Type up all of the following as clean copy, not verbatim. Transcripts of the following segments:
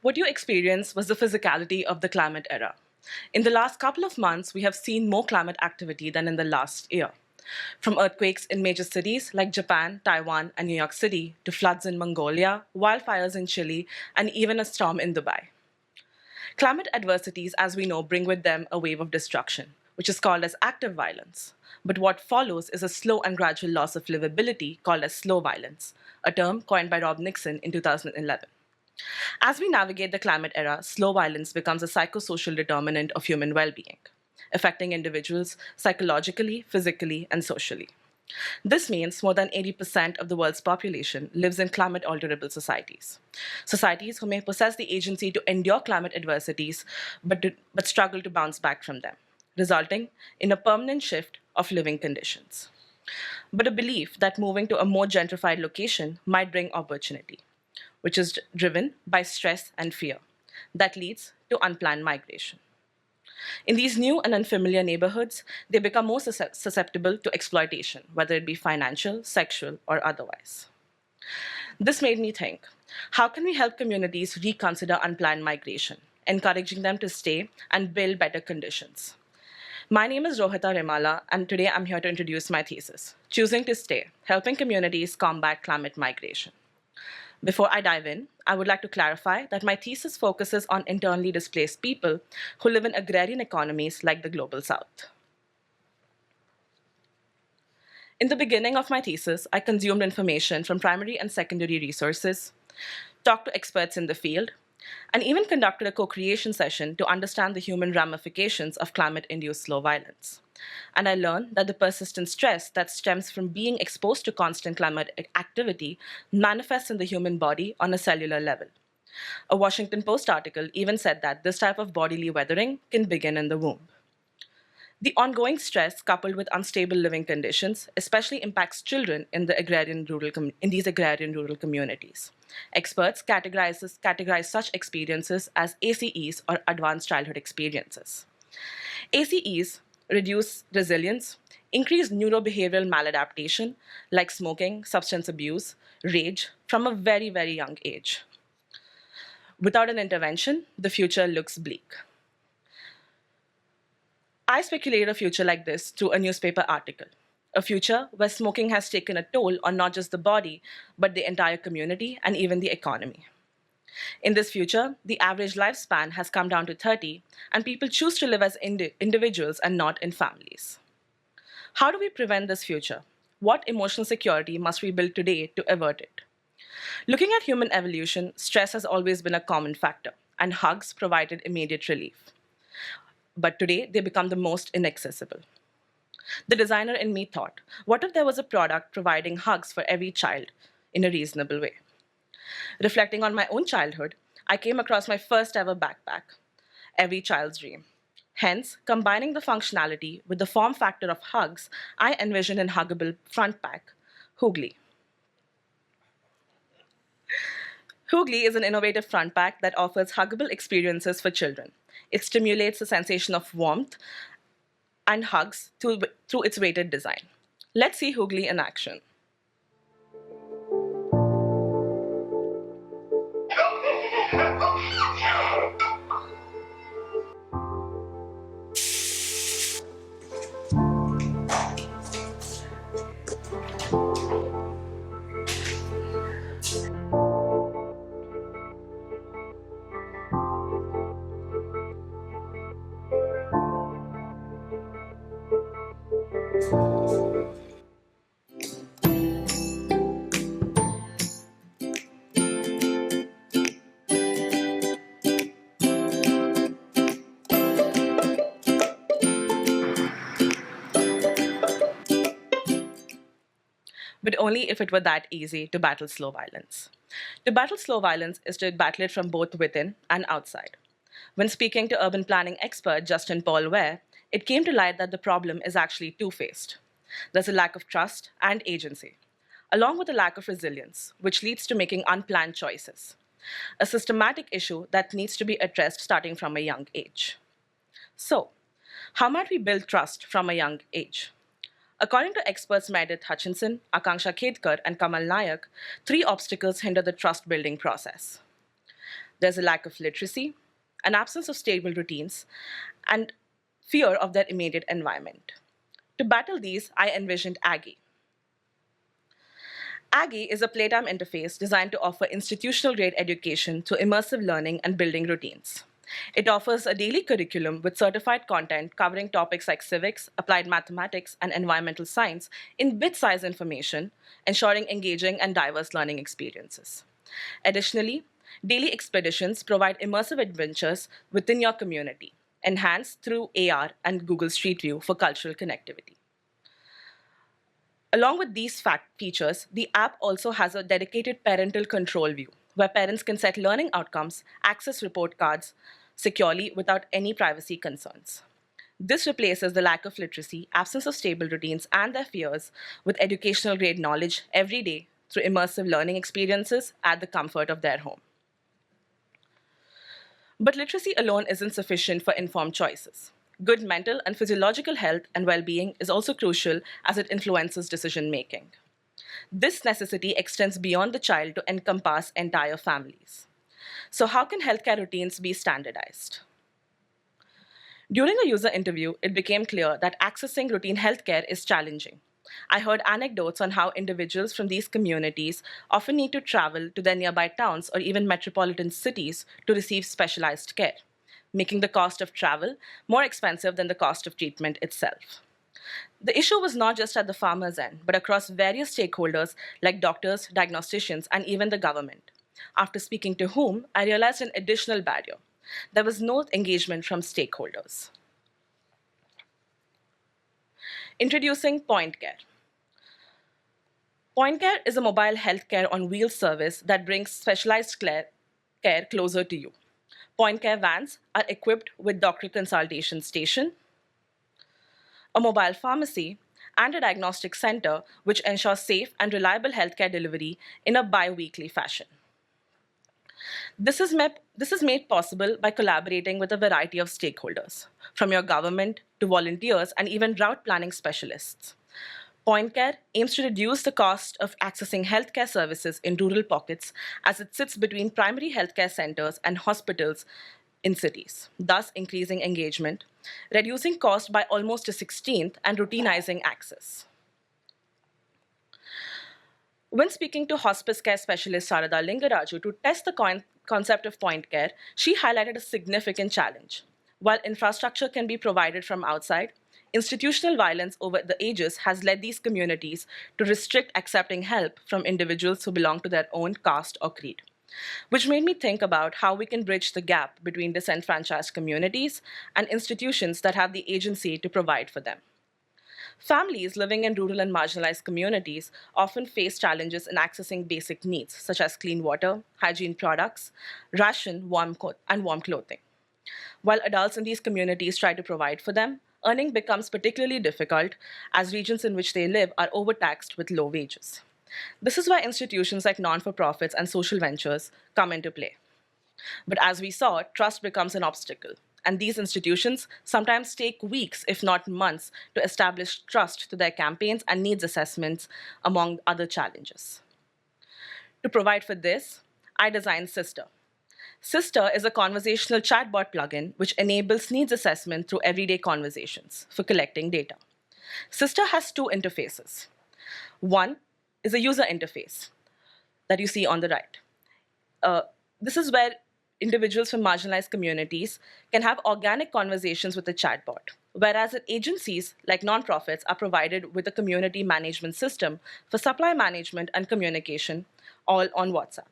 What you experienced was the physicality of the climate era. In the last couple of months, we have seen more climate activity than in the last year. From earthquakes in major cities like Japan, Taiwan, and New York City, to floods in Mongolia, wildfires in Chile, and even a storm in Dubai. Climate adversities, as we know, bring with them a wave of destruction, which is called as active violence. But what follows is a slow and gradual loss of livability called as slow violence, a term coined by Rob Nixon in 2011. As we navigate the climate era, slow violence becomes a psychosocial determinant of human well-being, affecting individuals psychologically, physically, and socially. This means more than 80% of the world's population lives in climate-alterable societies. Societies who may possess the agency to endure climate adversities, but struggle to bounce back from them, resulting in a permanent shift of living conditions. But a belief that moving to a more gentrified location might bring opportunity, which is driven by stress and fear, that leads to unplanned migration. In these new and unfamiliar neighborhoods, they become more susceptible to exploitation, whether it be financial, sexual, or otherwise. This made me think, how can we help communities reconsider unplanned migration, encouraging them to stay and build better conditions? My name is Rohitha Remala, and today I'm here to introduce my thesis, Choosing to Stay, Helping Communities Combat Climate Migration. Before I dive in, I would like to clarify that my thesis focuses on internally displaced people who live in agrarian economies like the Global South. In the beginning of my thesis, I consumed information from primary and secondary resources, talked to experts in the field, and even conducted a co-creation session to understand the human ramifications of climate-induced slow violence. And I learned that the persistent stress that stems from being exposed to constant climate activity manifests in the human body on a cellular level. A Washington Post article even said that this type of bodily weathering can begin in the womb. The ongoing stress, coupled with unstable living conditions, especially impacts children in these agrarian rural communities. Experts categorize such experiences as ACEs, or advanced childhood experiences. ACEs reduce resilience, increase neurobehavioral maladaptation like smoking, substance abuse, rage from a very, very young age. Without an intervention, the future looks bleak. I speculated a future like this through a newspaper article, a future where smoking has taken a toll on not just the body, but the entire community and even the economy. In this future, the average lifespan has come down to 30, and people choose to live as individuals and not in families. How do we prevent this future? What emotional security must we build today to avert it? Looking at human evolution, stress has always been a common factor, and hugs provided immediate relief. But today, they become the most inaccessible. The designer in me thought, what if there was a product providing hugs for every child in a reasonable way? Reflecting on my own childhood, I came across my first ever backpack, every child's dream. Hence, combining the functionality with the form factor of hugs, I envisioned an huggable front pack, Hoogly. Hoogly is an innovative front pack that offers huggable experiences for children. It stimulates the sensation of warmth and hugs through its weighted design. Let's see Hoogly in action. But only if it were that easy to battle slow violence. To battle slow violence is to battle it from both within and outside. When speaking to urban planning expert Justin Paul Ware, it came to light that the problem is actually two-faced. There's a lack of trust and agency, along with a lack of resilience, which leads to making unplanned choices. A systematic issue that needs to be addressed starting from a young age. So, how might we build trust from a young age? According to experts Meredith Hutchinson, Akanksha Kedkar, and Kamal Nayak, 3 obstacles hinder the trust-building process. There's a lack of literacy, an absence of stable routines, and fear of their immediate environment. To battle these, I envisioned Aggie. Aggie is a playtime interface designed to offer institutional grade education through immersive learning and building routines. It offers a daily curriculum with certified content covering topics like civics, applied mathematics, and environmental science in bit sized information, ensuring engaging and diverse learning experiences. Additionally, daily expeditions provide immersive adventures within your community, enhanced through AR and Google Street View for cultural connectivity. Along with these features, the app also has a dedicated parental control view, where parents can set learning outcomes, access report cards securely without any privacy concerns. This replaces the lack of literacy, absence of stable routines, and their fears with educational grade knowledge every day through immersive learning experiences at the comfort of their home. But literacy alone isn't sufficient for informed choices. Good mental and physiological health and well being is also crucial as it influences decision making. This necessity extends beyond the child to encompass entire families. So, how can healthcare routines be standardized? During a user interview, it became clear that accessing routine healthcare is challenging. I heard anecdotes on how individuals from these communities often need to travel to their nearby towns or even metropolitan cities to receive specialized care, making the cost of travel more expensive than the cost of treatment itself. The issue was not just at the farmer's end, but across various stakeholders like doctors, diagnosticians, and even the government. After speaking to whom, I realized an additional barrier. There was no engagement from stakeholders. Introducing Point Care. Point Care is a mobile healthcare on wheels service that brings specialized care closer to you. Point Care vans are equipped with doctor consultation station, a mobile pharmacy, and a diagnostic center which ensures safe and reliable healthcare delivery in a bi-weekly fashion. This is made possible by collaborating with a variety of stakeholders, from your government to volunteers and even route planning specialists. Point Care aims to reduce the cost of accessing healthcare services in rural pockets as it sits between primary healthcare centers and hospitals in cities, thus increasing engagement, reducing cost by almost a 16th, and routinizing access. When speaking to hospice care specialist Sarada Lingaraju to test the concept of point care, she highlighted a significant challenge. While infrastructure can be provided from outside, institutional violence over the ages has led these communities to restrict accepting help from individuals who belong to their own caste or creed, which made me think about how we can bridge the gap between disenfranchised communities and institutions that have the agency to provide for them. Families living in rural and marginalized communities often face challenges in accessing basic needs, such as clean water, hygiene products, ration, and warm clothing. While adults in these communities try to provide for them, earning becomes particularly difficult as regions in which they live are overtaxed with low wages. This is why institutions like non-for-profits and social ventures come into play. But as we saw, trust becomes an obstacle, and these institutions sometimes take weeks, if not months, to establish trust to their campaigns and needs assessments, among other challenges. To provide for this, I designed Sister. Sister is a conversational chatbot plugin which enables needs assessment through everyday conversations for collecting data. Sister has two interfaces. One is a user interface that you see on the right. This is where individuals from marginalized communities can have organic conversations with the chatbot, whereas agencies like nonprofits are provided with a community management system for supply management and communication, all on WhatsApp.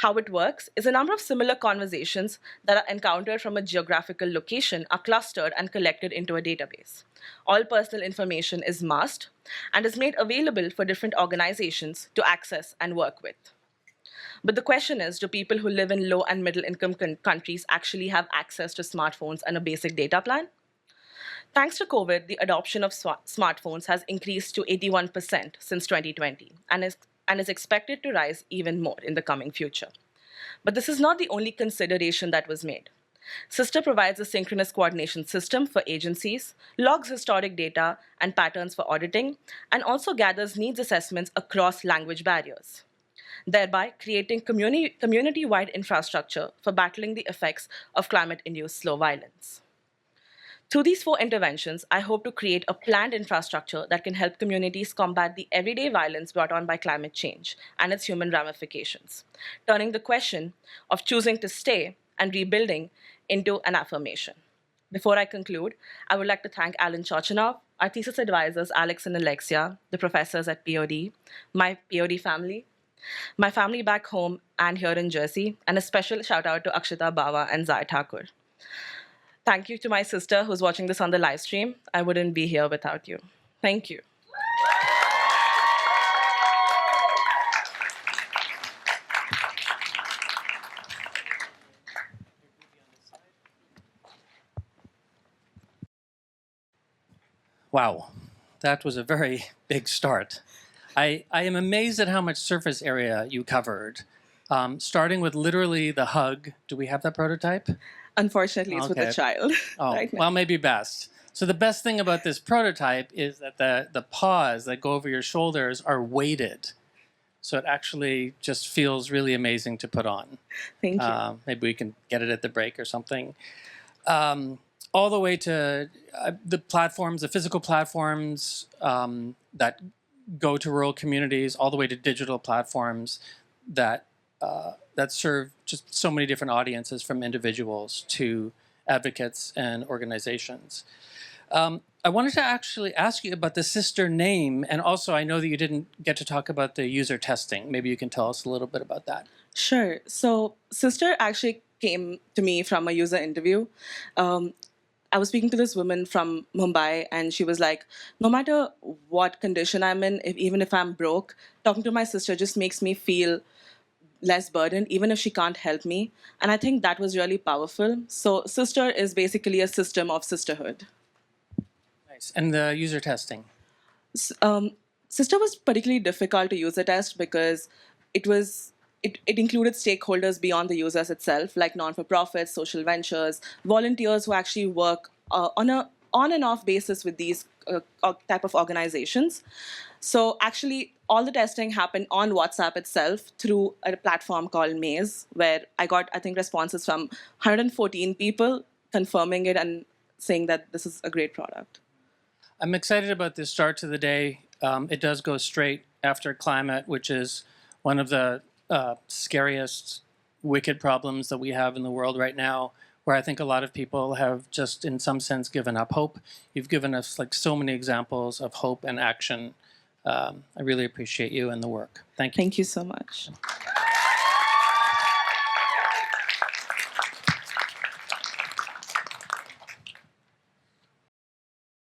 How it works is a number of similar conversations that are encountered from a geographical location are clustered and collected into a database. All personal information is masked and is made available for different organizations to access and work with. But the question is, do people who live in low and middle income countries actually have access to smartphones and a basic data plan? Thanks to COVID, the adoption of smartphones has increased to 81% since 2020 and is expected to rise even more in the coming future. But this is not the only consideration that was made. Sister provides a synchronous coordination system for agencies, logs historic data and patterns for auditing, and also gathers needs assessments across language barriers. thereby creating community-wide infrastructure for battling the effects of climate-induced slow violence. Through these 4 interventions, I hope to create a planned infrastructure that can help communities combat the everyday violence brought on by climate change and its human ramifications, turning the question of choosing to stay and rebuilding into an affirmation. Before I conclude, I would like to thank Alan Chochinov, our thesis advisors, Alex and Alexia, the professors at POD, my POD family, my family back home and here in Jersey, and a special shout out to Akshita Bawa and Zai Thakur. Thank you to my sister who's watching this on the live stream. I wouldn't be here without you. Thank you. Wow, that was a very big start. I am amazed at how much surface area you covered, starting with literally the hug. Do we have that prototype? Unfortunately, it's with a child. Oh, right now. Well, maybe best. So the best thing about this prototype is that the paws that go over your shoulders are weighted. So it actually just feels really amazing to put on. Thank you. Maybe we can get it at the break or something. All the way to the platforms, the physical platforms that go to rural communities, all the way to digital platforms that that serve just so many different audiences, from individuals to advocates and organizations. I wanted to actually ask you about the sister name, and also I know that you didn't get to talk about the user testing. Maybe you can tell us a little bit about that. Sure. So sister actually came to me from a user interview. I was speaking to this woman from Mumbai, and she was like, no matter what condition I'm in, even if I'm broke, talking to my sister just makes me feel less burdened, even if she can't help me. And I think that was really powerful. So sister is basically a system of sisterhood. Nice. And the user testing? Sister was particularly difficult to user test because it included stakeholders beyond the users itself, like non-for-profits, social ventures, volunteers who actually work on and off basis with these type of organizations. So actually, all the testing happened on WhatsApp itself through a platform called Maze, where I got, I think, responses from 114 people confirming it and saying that this is a great product. I'm excited about this start to the day. It does go straight after climate, which is one of the scariest, wicked problems that we have in the world right now, where I think a lot of people have just, in some sense, given up hope. You've given us like so many examples of hope and action. I really appreciate you and the work. Thank you. Thank you so much.